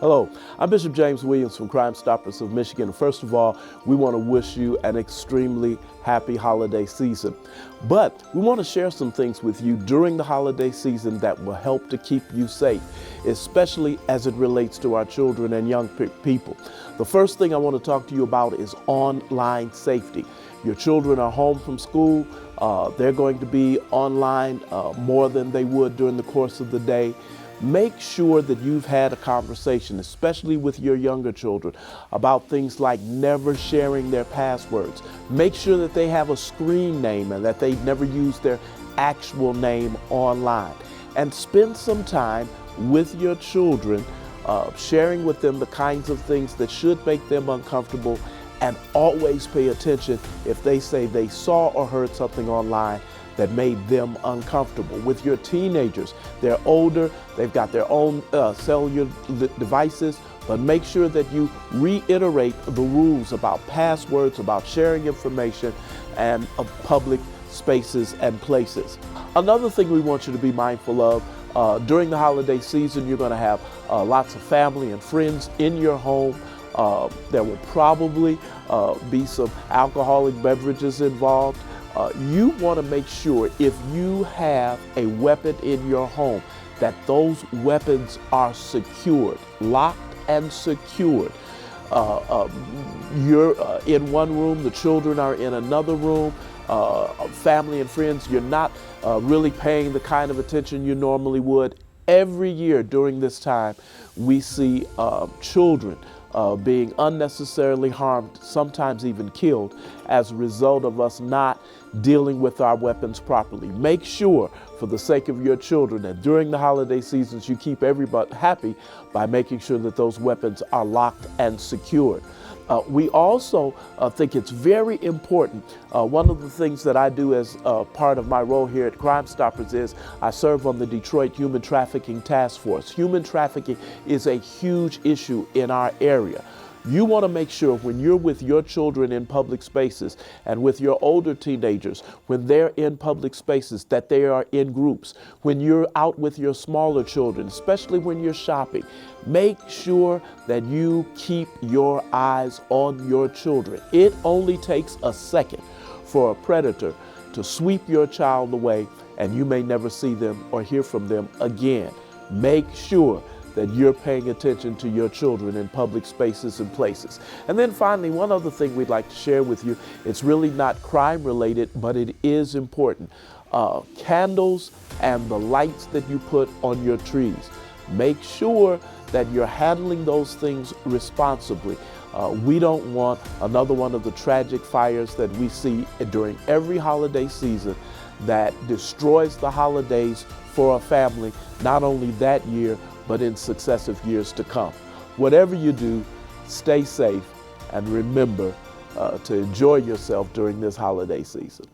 Hello, I'm Bishop James Williams from Crime Stoppers of Michigan. First of all, we want to wish you an extremely happy holiday season. But we want to share some things with you during the holiday season that will help to keep you safe, especially as it relates to our children and young people. The first thing I want to talk to you about is online safety. Your children are home from school. They're going to be online more than they would during the course of the day. Make sure that you've had a conversation, especially with your younger children, about things like never sharing their passwords. Make sure that they have a screen name and that they never use their actual name online. And spend some time with your children, sharing with them the kinds of things that should make them uncomfortable, and always pay attention if they say they saw or heard something online that made them uncomfortable. With your teenagers, they're older, they've got their own cellular devices, but make sure that you reiterate the rules about passwords, about sharing information, and public spaces and places. Another thing we want you to be mindful of, during the holiday season, you're gonna have lots of family and friends in your home. There will probably be some alcoholic beverages involved. You want to make sure if you have a weapon in your home that those weapons are secured, locked and secured. You're in one room, the children are in another room, family and friends, you're not really paying the kind of attention you normally would. Every year during this time, we see children being unnecessarily harmed, sometimes even killed, as a result of us not dealing with our weapons properly. Make sure, for the sake of your children, that during the holiday seasons you keep everybody happy by making sure that those weapons are locked and secured. We also think it's very important. One of the things that I do as part of my role here at Crime Stoppers is I serve on the Detroit Human Trafficking Task Force. Human trafficking is a huge issue in our area. You want to make sure when you're with your children in public spaces and with your older teenagers, when they're in public spaces, that they are in groups. When you're out with your smaller children, especially when you're shopping, make sure that you keep your eyes on your children. It only takes a second for a predator to sweep your child away, and you may never see them or hear from them again. Make sure that you're paying attention to your children in public spaces and places. And then finally, one other thing we'd like to share with you, it's really not crime related, but it is important. Candles and the lights that you put on your trees. Make sure that you're handling those things responsibly. We don't want another one of the tragic fires that we see during every holiday season that destroys the holidays for a family, not only that year, but in successive years to come. Whatever you do, stay safe and remember to enjoy yourself during this holiday season.